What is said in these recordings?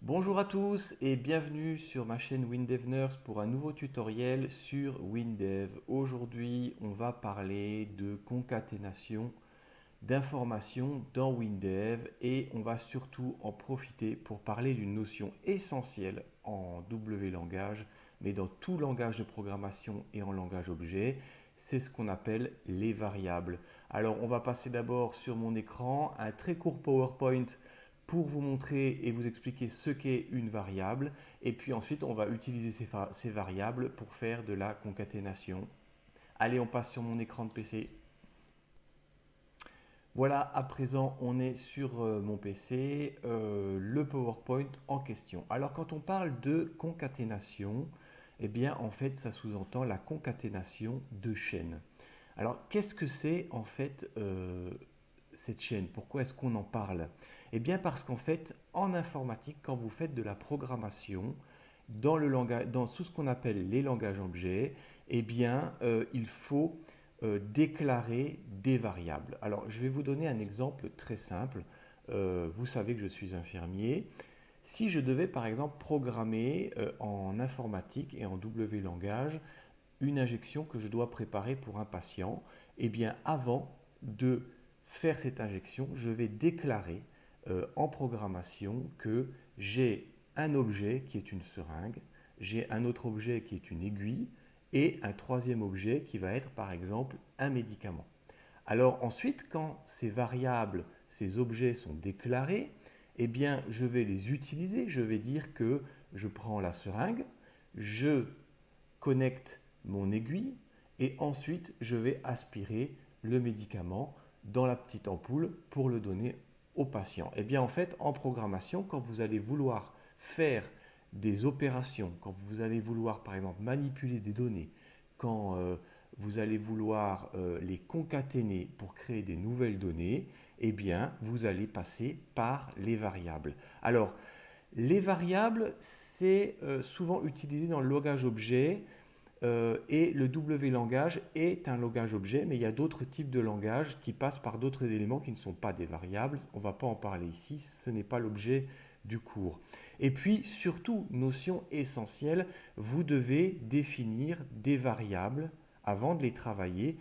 Bonjour à tous et bienvenue sur ma chaîne WinDev Nurse pour un nouveau tutoriel sur WinDev. Aujourd'hui, on va parler de concaténation d'informations dans WinDev et on va surtout en profiter pour parler d'une notion essentielle en W langage, mais dans tout langage de programmation et en langage objet, c'est ce qu'on appelle les variables. Alors, on va passer d'abord sur mon écran un très court PowerPoint pour vous montrer et vous expliquer ce qu'est une variable. Et puis ensuite, on va utiliser ces variables pour faire de la concaténation. Allez, on passe sur mon écran de PC. Voilà, à présent, on est sur mon PC, le PowerPoint en question. Alors, quand on parle de concaténation, eh bien, en fait, ça sous-entend la concaténation de chaînes. Alors, qu'est-ce que c'est en fait cette chaîne? Pourquoi est-ce qu'on en parle? Eh bien parce qu'en fait, en informatique, quand vous faites de la programmation, dans tout ce qu'on appelle les langages objets, eh bien, il faut déclarer des variables. Alors, je vais vous donner un exemple très simple. Vous savez que je suis infirmier. Si je devais par exemple programmer en informatique et en W langage une injection que je dois préparer pour un patient, eh bien avant de faire cette injection, je vais déclarer en programmation que j'ai un objet qui est une seringue, j'ai un autre objet qui est une aiguille et un troisième objet qui va être par exemple un médicament. Alors ensuite, quand ces variables, ces objets sont déclarés, eh bien je vais les utiliser. Je vais dire que je prends la seringue, je connecte mon aiguille et ensuite je vais aspirer le médicament dans la petite ampoule pour le donner au patient. Et bien en fait, en programmation, quand vous allez vouloir faire des opérations, quand vous allez vouloir par exemple manipuler des données, quand vous allez vouloir les concaténer pour créer des nouvelles données, eh bien vous allez passer par les variables. Alors, les variables, c'est souvent utilisé dans le langage objet et le W langage est un langage objet, mais il y a d'autres types de langages qui passent par d'autres éléments qui ne sont pas des variables. On ne va pas en parler ici, ce n'est pas l'objet du cours. Et puis, surtout, notion essentielle, vous devez définir des variables avant de les travailler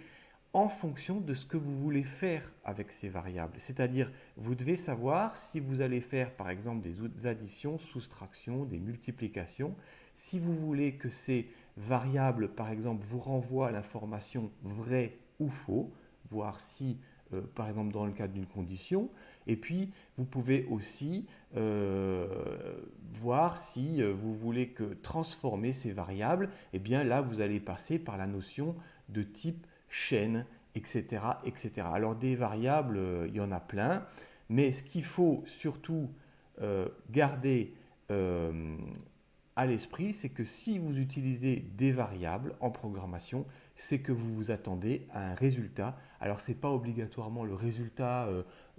en fonction de ce que vous voulez faire avec ces variables. C'est-à-dire, vous devez savoir si vous allez faire par exemple des additions, soustractions, des multiplications. Si vous voulez que ces variables, par exemple, vous renvoient l'information vrai ou faux, voir si, par exemple, dans le cadre d'une condition. Et puis, vous pouvez aussi voir si vous voulez que transformer ces variables. Et bien là, vous allez passer par la notion de type chaîne, etc., etc. Alors des variables, il y en a plein, mais ce qu'il faut surtout garder à l'esprit, c'est que si vous utilisez des variables en programmation, c'est que vous vous attendez à un résultat. Alors ce n'est pas obligatoirement le résultat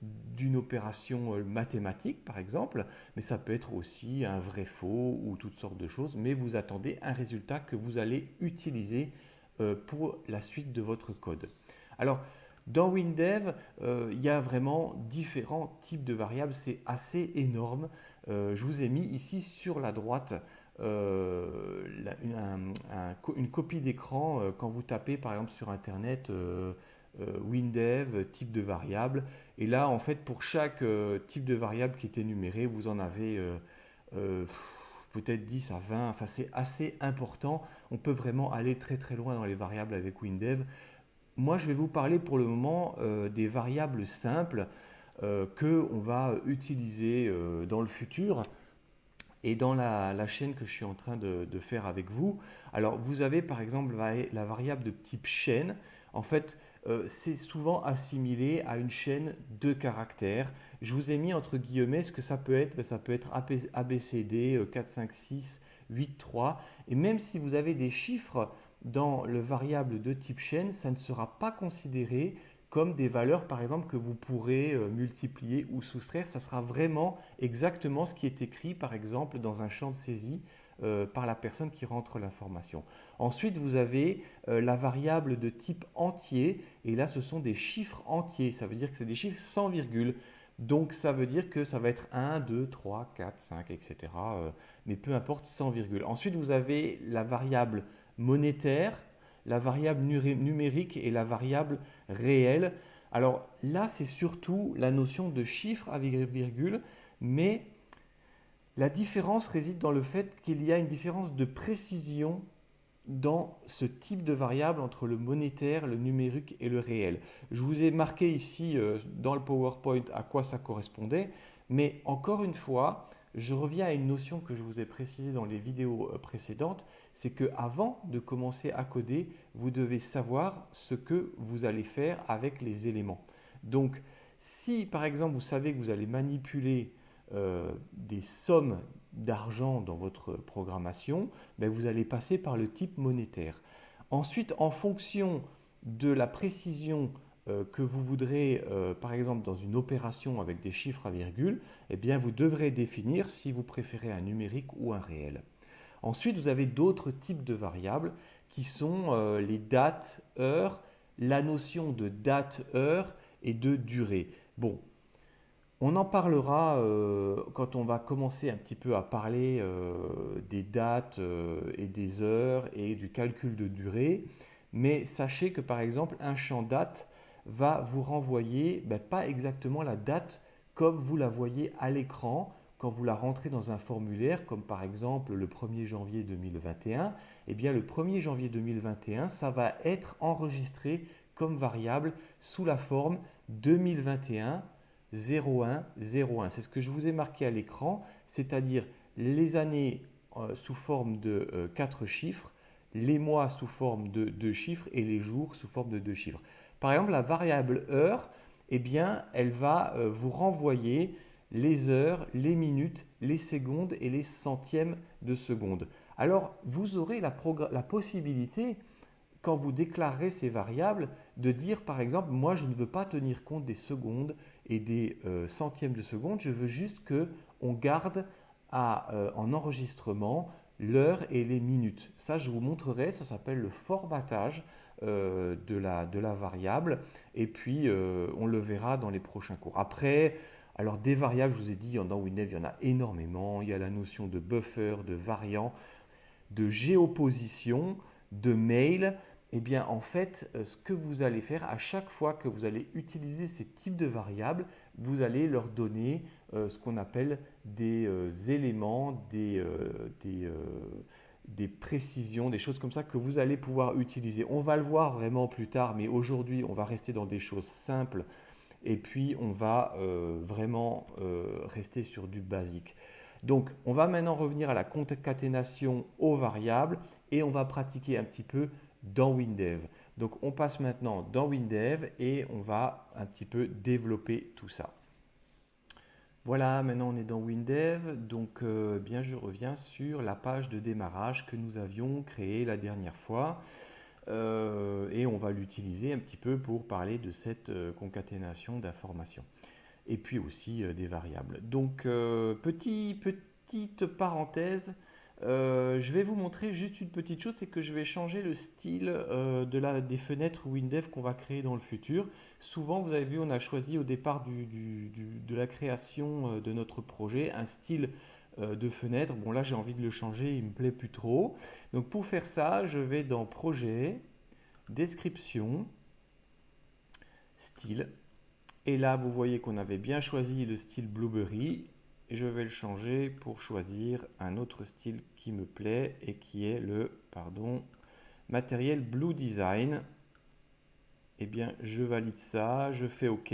d'une opération mathématique, par exemple, mais ça peut être aussi un vrai-faux ou toutes sortes de choses, mais vous attendez un résultat que vous allez utiliser pour la suite de votre code. Alors, dans WinDev, il y a vraiment différents types de variables, c'est assez énorme. Je vous ai mis ici sur la droite une copie d'écran quand vous tapez par exemple sur Internet WinDev, type de variable. Et là, en fait, pour chaque type de variable qui est énuméré, vous en avez euh, peut-être 10 à 20. Enfin, c'est assez important. On peut vraiment aller très très loin dans les variables avec WinDev. Moi, je vais vous parler pour le moment des variables simples que on va utiliser dans le futur et dans la chaîne que je suis en train de faire avec vous. Alors, vous avez par exemple la variable de type chaîne. En fait, c'est souvent assimilé à une chaîne de caractères. Je vous ai mis entre guillemets ce que ça peut être. Ben, ça peut être ABCD, 4, 5, 6, 8, 3. Et même si vous avez des chiffres dans le variable de type chaîne, ça ne sera pas considéré comme des valeurs, par exemple, que vous pourrez multiplier ou soustraire. Ça sera vraiment exactement ce qui est écrit, par exemple, dans un champ de saisie par la personne qui rentre l'information. Ensuite, vous avez la variable de type entier, et là, ce sont des chiffres entiers. Ça veut dire que c'est des chiffres sans virgule. Donc ça veut dire que ça va être 1, 2, 3, 4, 5, etc. Mais peu importe, sans virgule. Ensuite, vous avez la variable monétaire, la variable numérique et la variable réelle. Alors là, c'est surtout la notion de chiffre avec virgule, mais la différence réside dans le fait qu'il y a une différence de précision dans ce type de variable entre le monétaire, le numérique et le réel. Je vous ai marqué ici dans le PowerPoint à quoi ça correspondait, mais encore une fois, je reviens à une notion que je vous ai précisée dans les vidéos précédentes, c'est que avant de commencer à coder, vous devez savoir ce que vous allez faire avec les éléments. Donc, si par exemple vous savez que vous allez manipuler des sommes d'argent dans votre programmation, ben vous allez passer par le type monétaire. Ensuite, en fonction de la précision que vous voudrez, par exemple dans une opération avec des chiffres à virgule, eh bien vous devrez définir si vous préférez un numérique ou un réel. Ensuite, vous avez d'autres types de variables qui sont les dates, heures, la notion de date, heure et de durée. Bon, on en parlera quand on va commencer un petit peu à parler des dates et des heures et du calcul de durée. Mais sachez que par exemple, un champ date va vous renvoyer pas exactement la date comme vous la voyez à l'écran quand vous la rentrez dans un formulaire, comme par exemple le 1er janvier 2021. Eh bien, le 1er janvier 2021, ça va être enregistré comme variable sous la forme 2021 01, 01. C'est ce que je vous ai marqué à l'écran, c'est-à-dire les années sous forme de 4 chiffres, les mois sous forme de 2 chiffres et les jours sous forme de 2 chiffres. Par exemple, la variable heure, eh bien, elle va vous renvoyer les heures, les minutes, les secondes et les centièmes de seconde. Alors, vous aurez la possibilité quand vous déclarerez ces variables, de dire par exemple, moi je ne veux pas tenir compte des secondes et des centièmes de seconde, je veux juste que on garde en enregistrement l'heure et les minutes. Ça, je vous montrerai, ça s'appelle le formatage de la variable, et puis on le verra dans les prochains cours. Après, alors des variables, je vous ai dit, dans Windev, il y en a énormément. Il y a la notion de buffer, de variant, de géoposition, de mail. Eh bien, en fait, ce que vous allez faire à chaque fois que vous allez utiliser ces types de variables, vous allez leur donner ce qu'on appelle des éléments, des précisions, des choses comme ça que vous allez pouvoir utiliser. On va le voir vraiment plus tard, mais aujourd'hui, on va rester dans des choses simples et puis on va vraiment rester sur du basique. Donc, on va maintenant revenir à la concaténation aux variables et on va pratiquer un petit peu dans Windev. Donc, on passe maintenant dans Windev et on va un petit peu développer tout ça. Voilà, maintenant on est dans Windev, donc bien je reviens sur la page de démarrage que nous avions créée la dernière fois. Et on va l'utiliser un petit peu pour parler de cette concaténation d'informations et puis aussi des variables. Donc, petite parenthèse, je vais vous montrer juste une petite chose, c'est que je vais changer le style des fenêtres Windev qu'on va créer dans le futur. Souvent, vous avez vu, on a choisi au départ de la création de notre projet un style de fenêtre. Bon, là, j'ai envie de le changer, il me plaît plus trop. Donc, pour faire ça, je vais dans Projet, Description, Style. Et là, vous voyez qu'on avait bien choisi le style Blueberry. Et je vais le changer pour choisir un autre style qui me plaît et qui est le, matériel Blue Design. Eh bien, je valide ça, je fais OK.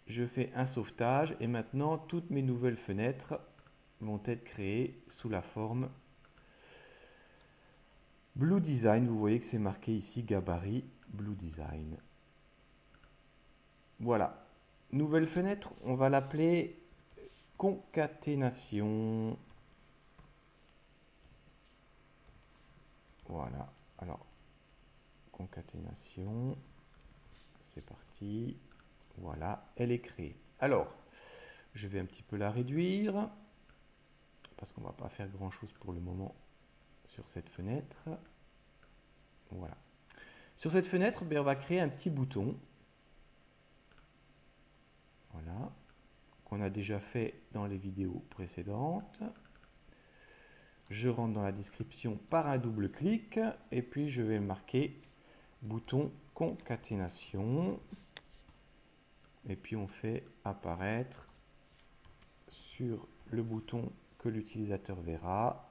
Je fais un sauvetage et maintenant, toutes mes nouvelles fenêtres vont être créées sous la forme Blue Design. Vous voyez que c'est marqué ici gabarit Blue Design. Voilà. Nouvelle fenêtre, on va l'appeler concaténation. Voilà. Alors, concaténation. C'est parti. Voilà, elle est créée. Alors, je vais un petit peu la réduire parce qu'on ne va pas faire grand chose pour le moment sur cette fenêtre. Voilà. Sur cette fenêtre, on va créer un petit bouton. qu'on a déjà fait dans les vidéos précédentes. Je rentre dans la description par un double clic et puis je vais marquer bouton concaténation. Et puis on fait apparaître sur le bouton que l'utilisateur verra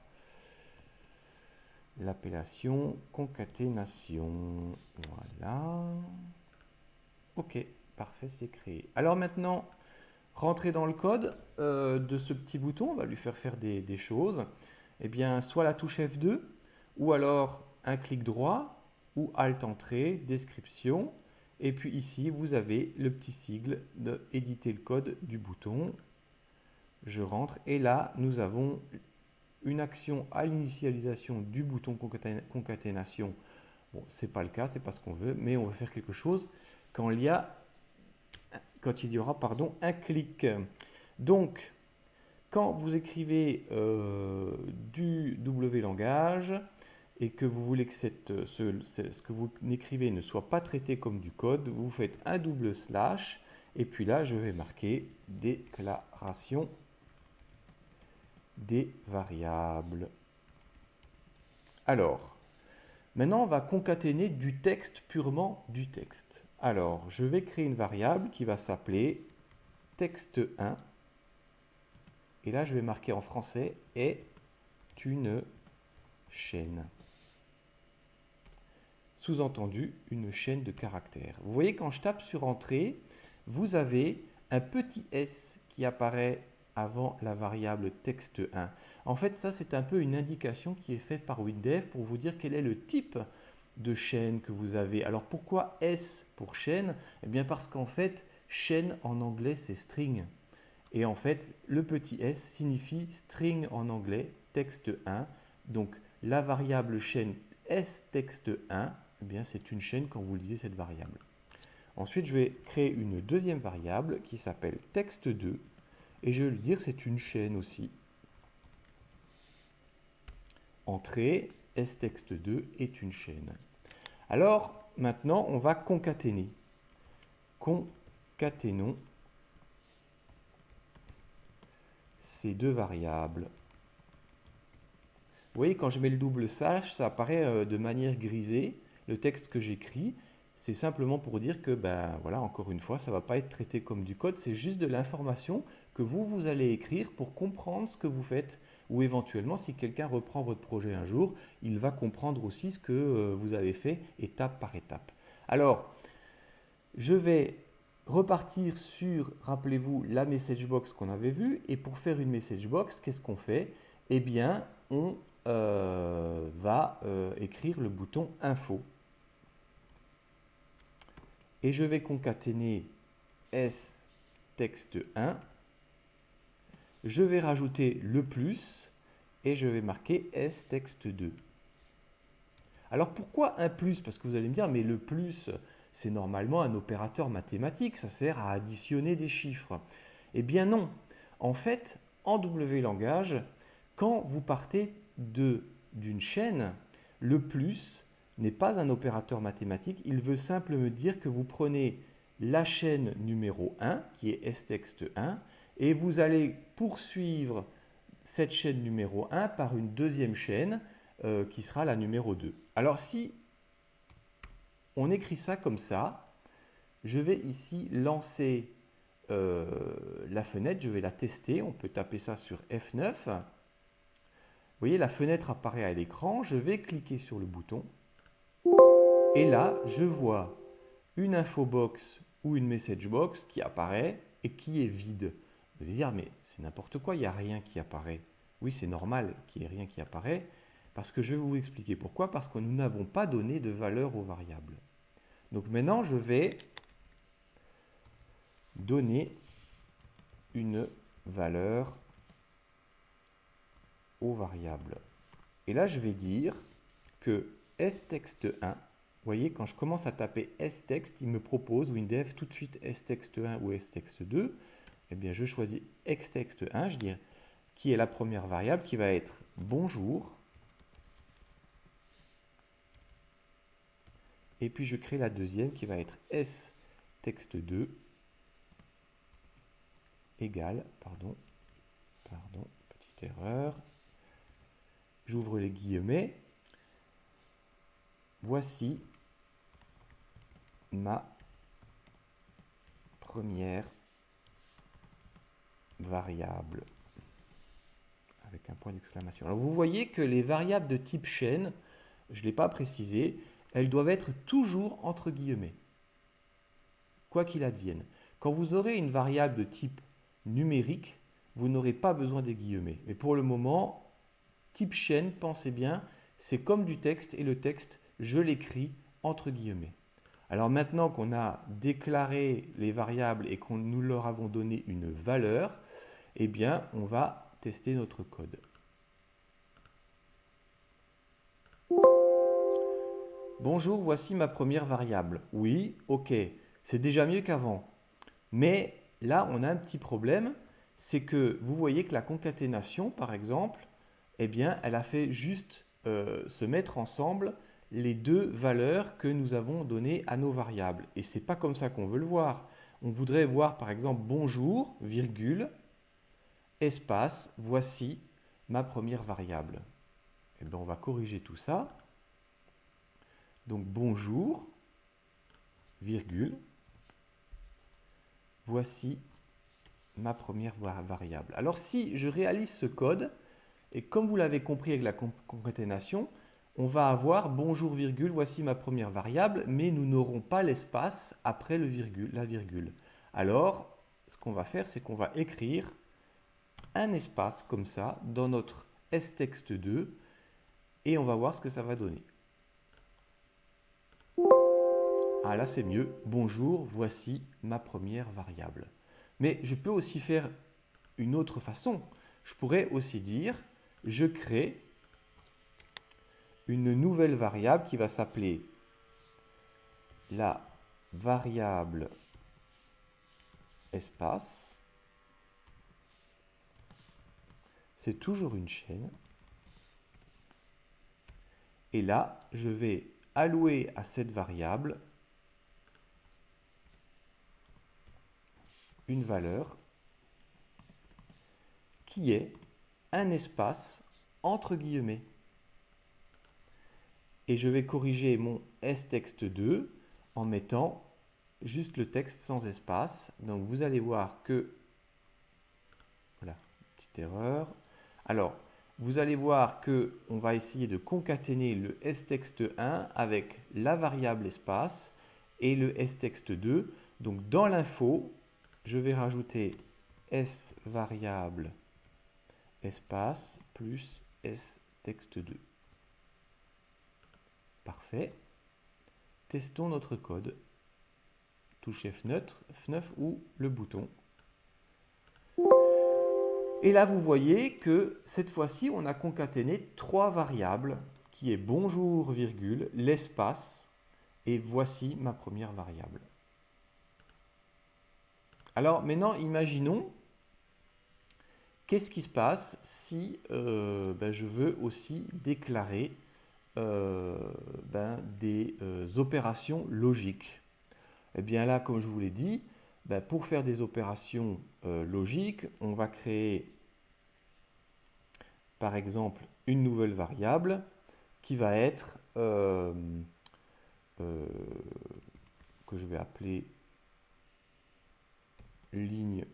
l'appellation concaténation. Voilà. Ok, parfait, c'est créé. Alors maintenant, rentrer dans le code de ce petit bouton, on va lui faire des choses. Eh bien, soit la touche F2, ou alors un clic droit, ou Alt Entrée, description. Et puis ici, vous avez le petit sigle de éditer le code du bouton. Je rentre et là, nous avons une action à l'initialisation du bouton concaténation. Bon, ce n'est pas le cas, c'est pas ce qu'on veut, mais on veut faire quelque chose quand il y aura un clic. Donc, quand vous écrivez du W langage et que vous voulez que ce que vous écrivez ne soit pas traité comme du code, vous faites un double slash et puis là, je vais marquer déclaration des variables. Alors, maintenant, on va concaténer du texte, purement du texte. Alors, je vais créer une variable qui va s'appeler texte1. Et là, je vais marquer en français est une chaîne. Sous-entendu, une chaîne de caractères. Vous voyez, quand je tape sur Entrée, vous avez un petit S qui apparaît avant la variable texte1. En fait, ça, c'est un peu une indication qui est faite par WinDev pour vous dire quel est le type de chaîne que vous avez. Alors, pourquoi S pour chaîne? Eh bien, parce qu'en fait, chaîne en anglais, c'est string. Et en fait, le petit s signifie string en anglais, texte1. Donc, la variable chaîne sText1, eh bien, c'est une chaîne quand vous lisez cette variable. Ensuite, je vais créer une deuxième variable qui s'appelle texte2 et je vais lui dire c'est une chaîne aussi. Entrée, sText2 est une chaîne. Alors, maintenant, on va concaténer. Concaténons ces deux variables. Vous voyez, quand je mets le double slash, ça apparaît de manière grisée. Le texte que j'écris, c'est simplement pour dire que, ben voilà, encore une fois, ça ne va pas être traité comme du code, c'est juste de l'information que vous allez écrire pour comprendre ce que vous faites. Ou éventuellement, si quelqu'un reprend votre projet un jour, il va comprendre aussi ce que vous avez fait étape par étape. Alors, je vais repartir sur, rappelez-vous, la message box qu'on avait vue. Et pour faire une message box, qu'est-ce qu'on fait? Eh bien, on va écrire le bouton info. Et je vais concaténer sText1. Je vais rajouter le plus et je vais marquer sText2. Alors pourquoi un plus? Parce que vous allez me dire, mais le plus, c'est normalement un opérateur mathématique, ça sert à additionner des chiffres. Eh bien non. En fait, en W langage, quand vous partez d'une chaîne, le plus n'est pas un opérateur mathématique, il veut simplement dire que vous prenez la chaîne numéro 1, qui est sText1, et vous allez poursuivre cette chaîne numéro 1 par une deuxième chaîne qui sera la numéro 2. Alors si on écrit ça comme ça, je vais ici lancer la fenêtre, je vais la tester, on peut taper ça sur F9. Vous voyez, la fenêtre apparaît à l'écran, je vais cliquer sur le bouton et là, je vois une infobox ou une message box qui apparaît et qui est vide. Vous allez dire, mais c'est n'importe quoi, il n'y a rien qui apparaît. Oui, c'est normal qu'il n'y ait rien qui apparaît, parce que je vais vous expliquer pourquoi. Parce que nous n'avons pas donné de valeur aux variables. Donc maintenant, je vais donner une valeur aux variables. Et là, je vais dire que sText1, vous voyez, quand je commence à taper sText, il me propose WinDev tout de suite sText1 ou sText2. Eh bien, je choisis sText1, je dis qui est la première variable qui va être bonjour. Et puis, je crée la deuxième qui va être sText2. égale, petite erreur, j'ouvre les guillemets, voici ma première variable, avec un point d'exclamation. Alors vous voyez que les variables de type chaîne, je ne l'ai pas précisé, elles doivent être toujours entre guillemets, quoi qu'il advienne. Quand vous aurez une variable de type numérique, vous n'aurez pas besoin des guillemets. Mais pour le moment, type chaîne, pensez bien, c'est comme du texte et le texte, je l'écris entre guillemets. Alors maintenant qu'on a déclaré les variables et qu'on nous leur avons donné une valeur, eh bien, on va tester notre code. Bonjour, voici ma première variable. Oui, ok, c'est déjà mieux qu'avant. Mais là, on a un petit problème, c'est que vous voyez que la concaténation, par exemple, eh bien, elle a fait juste se mettre ensemble les deux valeurs que nous avons données à nos variables. Et ce n'est pas comme ça qu'on veut le voir. On voudrait voir, par exemple, bonjour, virgule, espace, voici ma première variable. Eh bien, on va corriger tout ça. Donc, bonjour, virgule, voici ma première variable. Alors, si je réalise ce code, et comme vous l'avez compris avec la concaténation, on va avoir bonjour virgule, voici ma première variable, mais nous n'aurons pas l'espace après la virgule. Alors, ce qu'on va faire, c'est qu'on va écrire un espace comme ça dans notre sttext2 et on va voir ce que ça va donner. Ah là, c'est mieux. Bonjour, voici ma première variable. Mais je peux aussi faire une autre façon. Je pourrais aussi dire, je crée une nouvelle variable qui va s'appeler la variable espace. C'est toujours une chaîne. Et là, je vais allouer à cette variable une valeur qui est un espace entre guillemets. Et je vais corriger mon sttext2 en mettant juste le texte sans espace. Donc vous allez voir que, voilà, petite erreur. Alors, vous allez voir que on va essayer de concaténer le sttext1 avec la variable espace et le sttext2. Donc dans l'info, je vais rajouter svariable espace plus sttext2. Parfait. Testons notre code. Touche F9 ou le bouton. Et là, vous voyez que cette fois-ci, on a concaténé trois variables qui est bonjour, virgule, l'espace, et voici ma première variable. Alors maintenant, imaginons, qu'est-ce qui se passe si je veux aussi déclarer des opérations logiques. Eh bien là, comme je vous l'ai dit, pour faire des opérations logiques, on va créer par exemple une nouvelle variable qui va être que je vais appeler ligne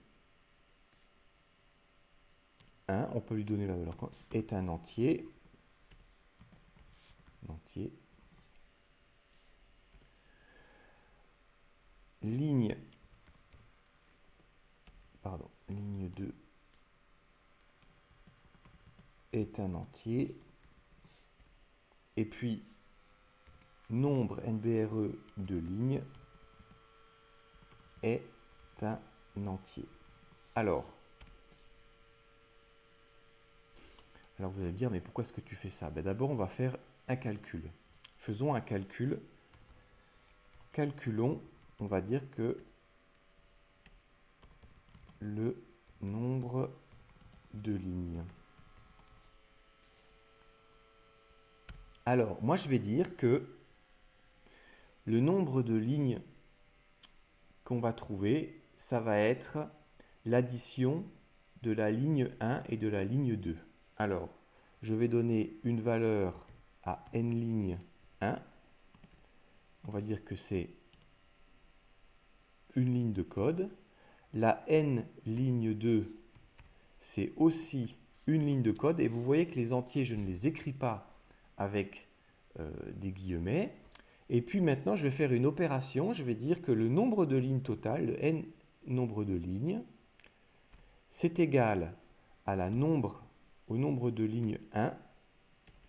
1. On peut lui donner la valeur est un entier. Ligne 2 est un entier. Et puis, nombre NBRE de lignes est un entier. Alors vous allez me dire, mais pourquoi est-ce que tu fais ça? D'abord, on va faire un calcul. Faisons un calcul. Calculons, on va dire que le nombre de lignes. Alors, moi, je vais dire que le nombre de lignes qu'on va trouver, ça va être l'addition de la ligne 1 et de la ligne 2. Alors, je vais donner une valeur à n ligne 1. On va dire que c'est une ligne de code. La n ligne 2, c'est aussi une ligne de code. Et vous voyez que les entiers, je ne les écris pas avec des guillemets. Et puis maintenant, je vais faire une opération. Je vais dire que le nombre de lignes total, le n nombre de lignes, c'est égal à au nombre de lignes 1.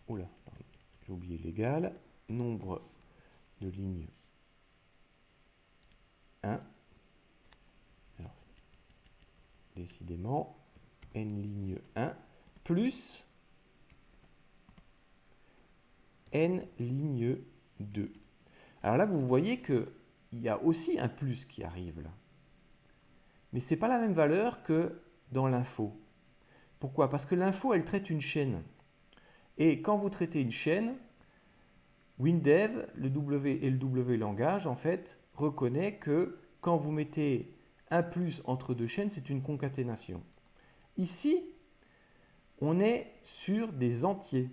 Oula, j'ai oublié l'égal. Nombre de lignes 1. Alors, décidément, n ligne 1 plus n ligne 2. Alors là, vous voyez qu'il y a aussi un plus qui arrive là. Mais ce n'est pas la même valeur que dans l'info. Pourquoi? Parce que l'info, elle traite une chaîne. Et quand vous traitez une chaîne, WinDev, le W et le W langage, en fait, reconnaît que quand vous mettez un plus entre deux chaînes, c'est une concaténation. Ici, on est sur des entiers.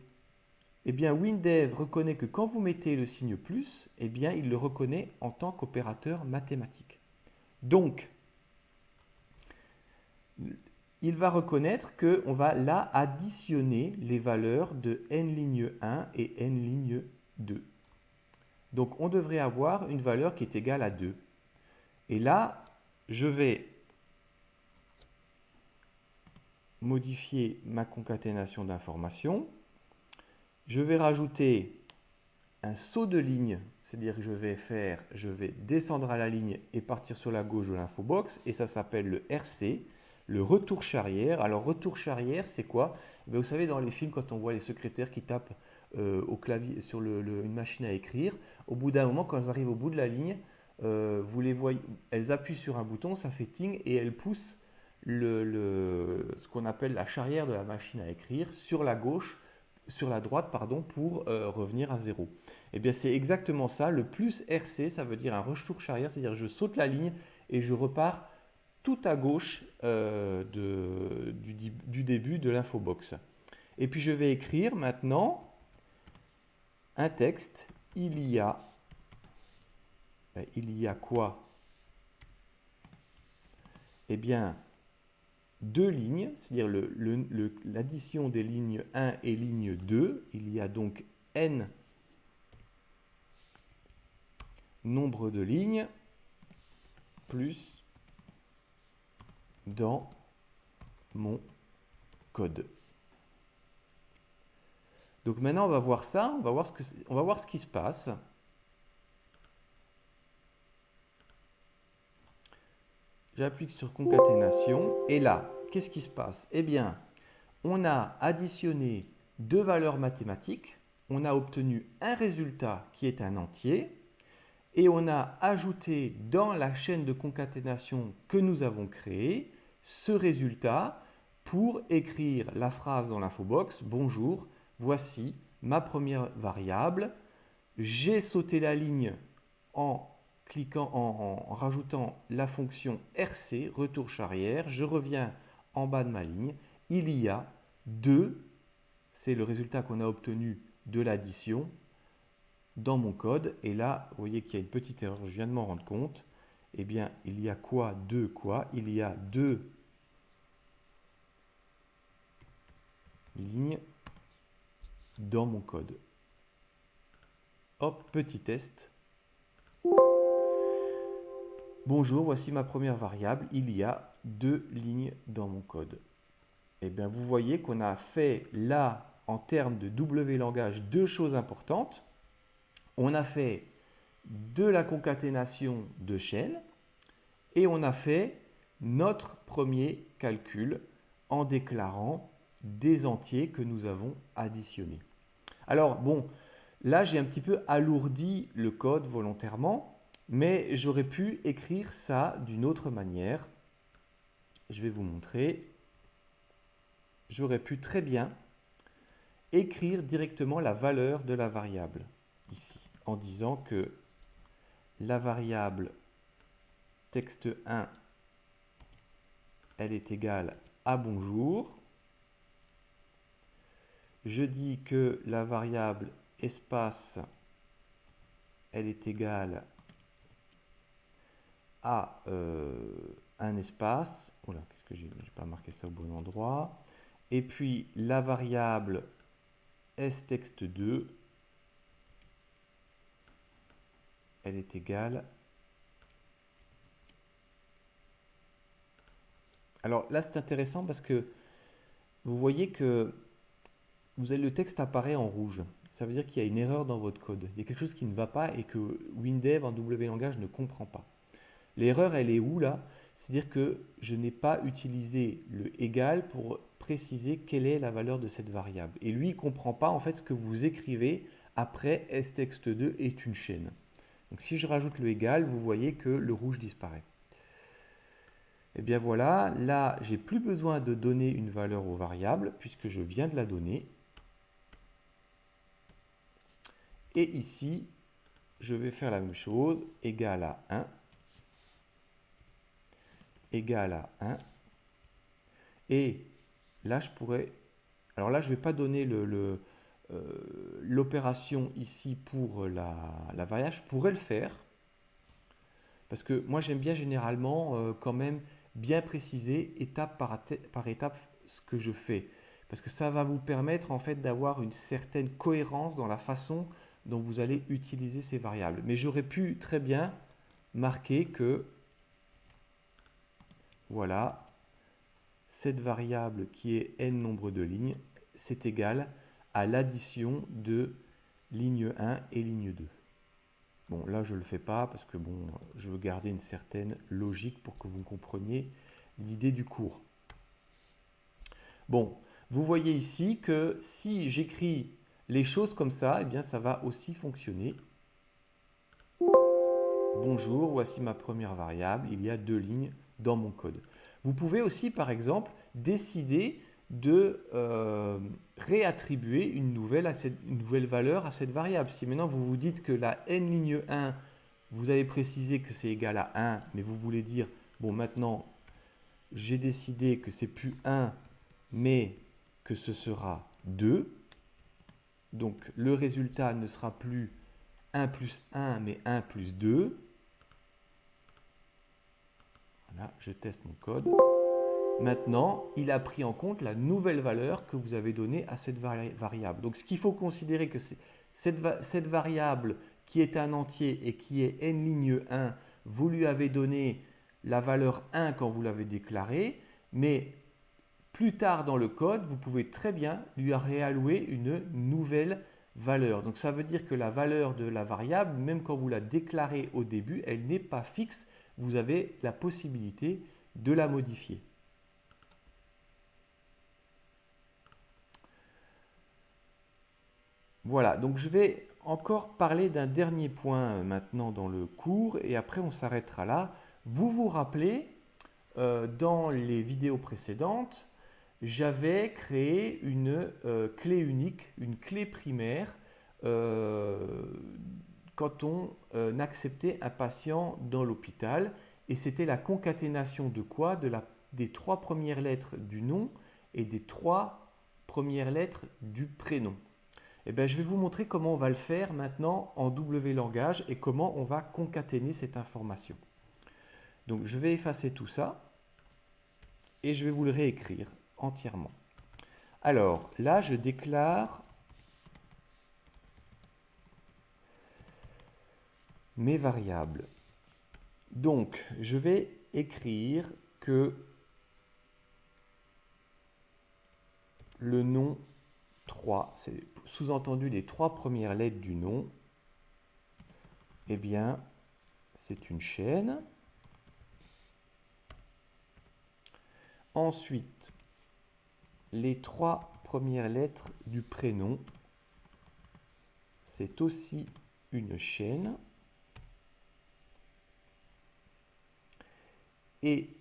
Eh bien, WinDev reconnaît que quand vous mettez le signe plus, eh bien, il le reconnaît en tant qu'opérateur mathématique. Donc, il va reconnaître qu'on va là additionner les valeurs de n ligne 1 et n ligne 2. Donc, on devrait avoir une valeur qui est égale à 2. Et là, je vais modifier ma concaténation d'informations. Je vais rajouter un saut de ligne, c'est-à-dire que je vais descendre à la ligne et partir sur la gauche de l'infobox, et ça s'appelle le RC, le retour charrière. Alors retour charrière, c'est quoi? Vous savez, dans les films, quand on voit les secrétaires qui tapent au clavier sur une machine à écrire, au bout d'un moment, quand elles arrivent au bout de la ligne, vous les voyez, elles appuient sur un bouton, ça fait ting, et elles poussent ce qu'on appelle la charrière de la machine à écrire sur la droite, pardon, pour revenir à 0. Eh bien, c'est exactement ça. Le plus RC, ça veut dire un retour charrière, c'est-à-dire je saute la ligne et je repars tout à gauche du début de l'infobox. Et puis, je vais écrire maintenant un texte. Il y a quoi? Eh bien, deux lignes, c'est-à-dire l'addition des lignes 1 et ligne 2. Il y a donc n nombre de lignes plus dans mon code. Donc maintenant, on va voir ça, on va voir ce qui se passe. J'applique sur concaténation et là, qu'est-ce qui se passe? Eh bien, on a additionné deux valeurs mathématiques, on a obtenu un résultat qui est un entier et on a ajouté dans la chaîne de concaténation que nous avons créée ce résultat pour écrire la phrase dans l'infobox. Bonjour, voici ma première variable. J'ai sauté la ligne en rajoutant la fonction RC, retour charrière. Je reviens en bas de ma ligne. Il y a 2, c'est le résultat qu'on a obtenu de l'addition dans mon code. Et là, vous voyez qu'il y a une petite erreur, je viens de m'en rendre compte. Eh bien, il y a quoi? 2 quoi? Il y a 2 lignes dans mon code. Hop, petit test. Bonjour, voici ma première variable. Il y a 2 lignes dans mon code. Eh bien, vous voyez qu'on a fait là, en termes de W langage, deux choses importantes. On a fait de la concaténation de chaînes et on a fait notre premier calcul en déclarant des entiers que nous avons additionnés. Alors, bon, là, j'ai un petit peu alourdi le code volontairement, mais j'aurais pu écrire ça d'une autre manière. Je vais vous montrer. J'aurais pu très bien écrire directement la valeur de la variable ici, en disant que la variable texte 1 elle est égale à bonjour. Je dis que la variable espace, elle est égale à un espace. Oula, qu'est-ce que j'ai pas marqué ça au bon endroit. Et puis la variable stext2, elle est égale. Alors là, c'est intéressant parce que vous voyez que le texte apparaît en rouge. Ça veut dire qu'il y a une erreur dans votre code. Il y a quelque chose qui ne va pas et que WinDev en W langage ne comprend pas. L'erreur, elle est où là? C'est-à-dire que je n'ai pas utilisé le égal pour préciser quelle est la valeur de cette variable. Et lui, il ne comprend pas en fait ce que vous écrivez après stext2 est une chaîne. Donc si je rajoute le égal, vous voyez que le rouge disparaît. Et bien voilà, là, j'ai plus besoin de donner une valeur aux variables puisque je viens de la donner. Et ici, je vais faire la même chose, égal à 1, égal à 1. Et là, je pourrais... Alors là, je ne vais pas donner l'opération ici pour la variable. Je pourrais le faire. Parce que moi, j'aime bien généralement quand même bien préciser étape par étape ce que je fais. Parce que ça va vous permettre en fait d'avoir une certaine cohérence dans la façon dont vous allez utiliser ces variables. Mais j'aurais pu très bien marquer que, voilà, cette variable qui est n nombre de lignes, c'est égal à l'addition de ligne 1 et ligne 2. Bon, là, je ne le fais pas parce que bon, je veux garder une certaine logique pour que vous compreniez l'idée du cours. Bon, vous voyez ici que si j'écris les choses comme ça, eh bien, ça va aussi fonctionner. Bonjour, voici ma première variable. Il y a 2 lignes dans mon code. Vous pouvez aussi, par exemple, décider de réattribuer une nouvelle valeur à cette variable. Si maintenant vous vous dites que la n ligne 1, vous avez précisé que c'est égal à 1, mais vous voulez dire, bon maintenant, j'ai décidé que c'est plus 1, mais que ce sera 2. Donc le résultat ne sera plus 1 plus 1, mais 1 plus 2. Voilà, je teste mon code. Maintenant, il a pris en compte la nouvelle valeur que vous avez donnée à cette variable. Donc, ce qu'il faut considérer que cette variable qui est un entier et qui est n ligne 1, vous lui avez donné la valeur 1 quand vous l'avez déclarée, mais plus tard dans le code, vous pouvez très bien lui réallouer une nouvelle valeur. Donc, ça veut dire que la valeur de la variable, même quand vous la déclarez au début, elle n'est pas fixe. Vous avez la possibilité de la modifier. Voilà, donc je vais encore parler d'un dernier point maintenant dans le cours et après on s'arrêtera là. Vous vous rappelez, dans les vidéos précédentes, j'avais créé une clé unique, une clé primaire quand on acceptait un patient dans l'hôpital et c'était la concaténation de quoi? Des 3 premières lettres du nom et des 3 premières lettres du prénom. Eh bien, je vais vous montrer comment on va le faire maintenant en W langage et comment on va concaténer cette information. Donc, je vais effacer tout ça et je vais vous le réécrire entièrement. Alors, là, je déclare mes variables. Donc, je vais écrire que le nom 3, c'est sous-entendu les 3 premières lettres du nom, eh bien, c'est une chaîne. Ensuite, les 3 premières lettres du prénom, c'est aussi une chaîne. Et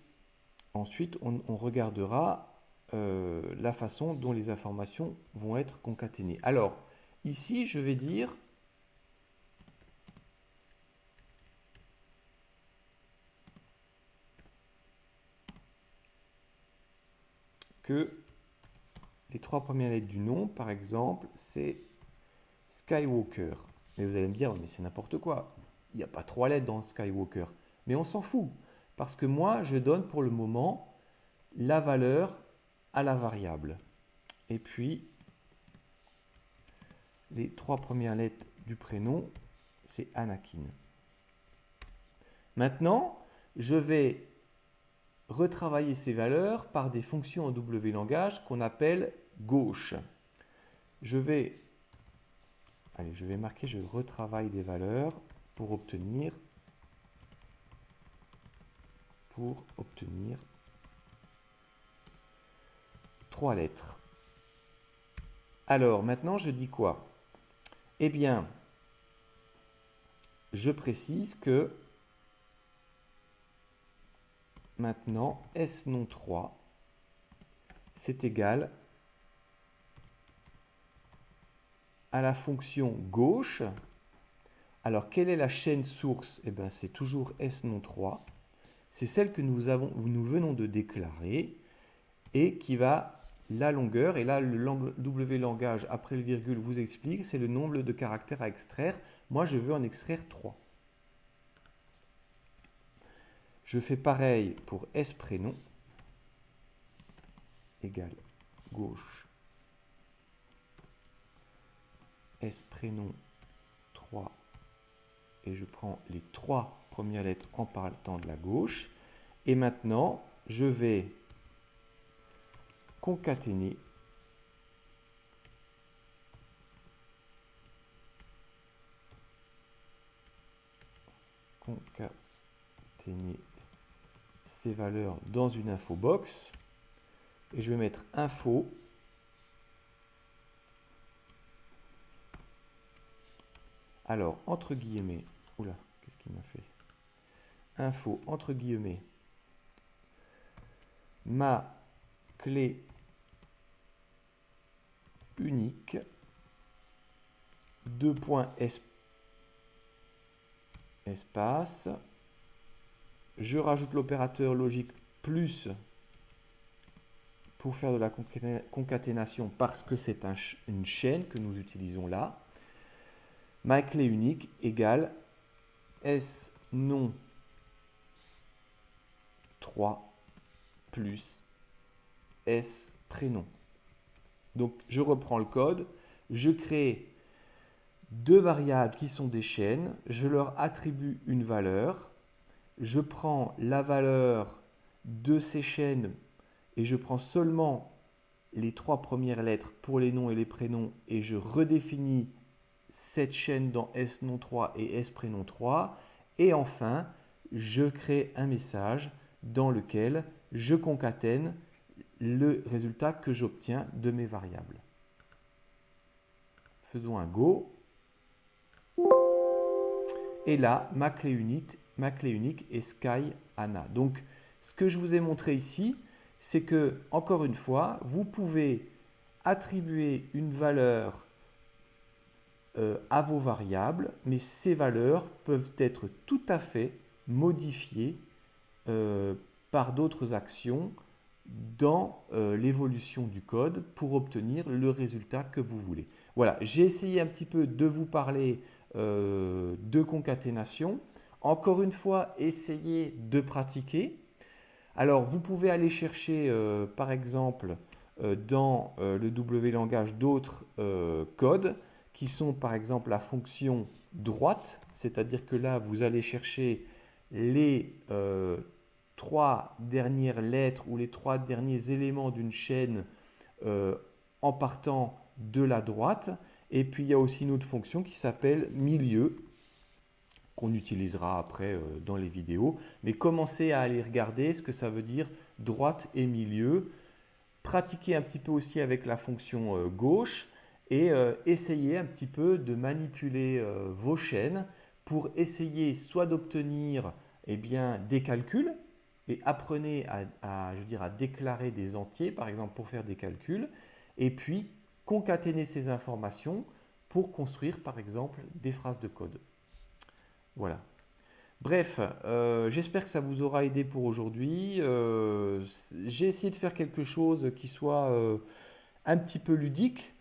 ensuite, on regardera la façon dont les informations vont être concaténées. Alors, ici, je vais dire que les 3 premières lettres du nom, par exemple, c'est Skywalker. Mais vous allez me dire, mais c'est n'importe quoi. Il n'y a pas 3 lettres dans Skywalker. Mais on s'en fout. Parce que moi, je donne pour le moment la valeur à la variable. Et puis, les 3 premières lettres du prénom, c'est Anakin. Maintenant, je vais retravailler ces valeurs par des fonctions en W langage qu'on appelle gauche. Je vais marquer, je retravaille des valeurs pour obtenir 3 lettres. Alors, maintenant, je dis quoi? Eh bien, je précise que maintenant, S non 3, c'est égal à la fonction gauche. Alors, quelle est la chaîne source? Eh bien, c'est toujours S non 3. C'est celle que nous venons de déclarer et qui va la longueur. Et là, le W langage, après le virgule, vous explique, c'est le nombre de caractères à extraire. Moi, je veux en extraire 3. Je fais pareil pour S prénom égale gauche S prénom 3 et je prends les 3 premières lettres en partant de la gauche. Et maintenant, je vais concaténer ces valeurs dans une infobox et je vais mettre info alors entre guillemets, oula, qu'est-ce qu'il m'a fait, info entre guillemets ma clé unique 2 points espace, je rajoute l'opérateur logique plus pour faire de la concaténation parce que c'est une chaîne que nous utilisons là. Ma clé unique égale S nom 3 plus S prénom. Donc je reprends le code, je crée 2 variables qui sont des chaînes, je leur attribue une valeur, je prends la valeur de ces chaînes et je prends seulement les 3 premières lettres pour les noms et les prénoms et je redéfinis cette chaîne dans S nom 3 et S prénom 3 et enfin je crée un message dans lequel je concatène le résultat que j'obtiens de mes variables. Faisons un go. Et là, ma clé unique est Sky Anna. Donc, ce que je vous ai montré ici, c'est que, encore une fois, vous pouvez attribuer une valeur à vos variables, mais ces valeurs peuvent être tout à fait modifiées par d'autres actions dans l'évolution du code pour obtenir le résultat que vous voulez. Voilà, j'ai essayé un petit peu de vous parler de concaténation. Encore une fois, essayez de pratiquer. Alors, vous pouvez aller chercher, par exemple, dans le W langage d'autres codes qui sont, par exemple, la fonction droite, c'est-à-dire que là, vous allez chercher les 3 dernières lettres ou les 3 derniers éléments d'une chaîne en partant de la droite. Et puis, il y a aussi une autre fonction qui s'appelle milieu, qu'on utilisera après dans les vidéos. Mais commencez à aller regarder ce que ça veut dire droite et milieu. Pratiquez un petit peu aussi avec la fonction gauche et essayez un petit peu de manipuler vos chaînes pour essayer soit d'obtenir des calculs et apprenez à déclarer des entiers, par exemple pour faire des calculs, et puis concaténer ces informations pour construire par exemple des phrases de code. Voilà. Bref, j'espère que ça vous aura aidé pour aujourd'hui. j'ai essayé de faire quelque chose qui soit un petit peu ludique.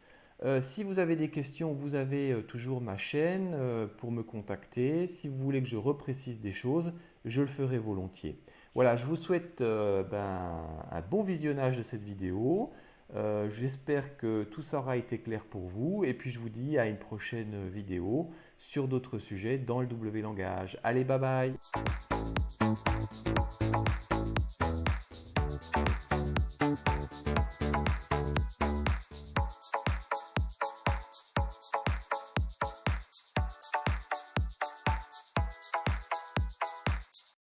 Si vous avez des questions, vous avez toujours ma chaîne pour me contacter. Si vous voulez que je reprécise des choses, je le ferai volontiers. Voilà, je vous souhaite un bon visionnage de cette vidéo. J'espère que tout ça aura été clair pour vous. Et puis je vous dis à une prochaine vidéo sur d'autres sujets dans le W langage. Allez, bye bye!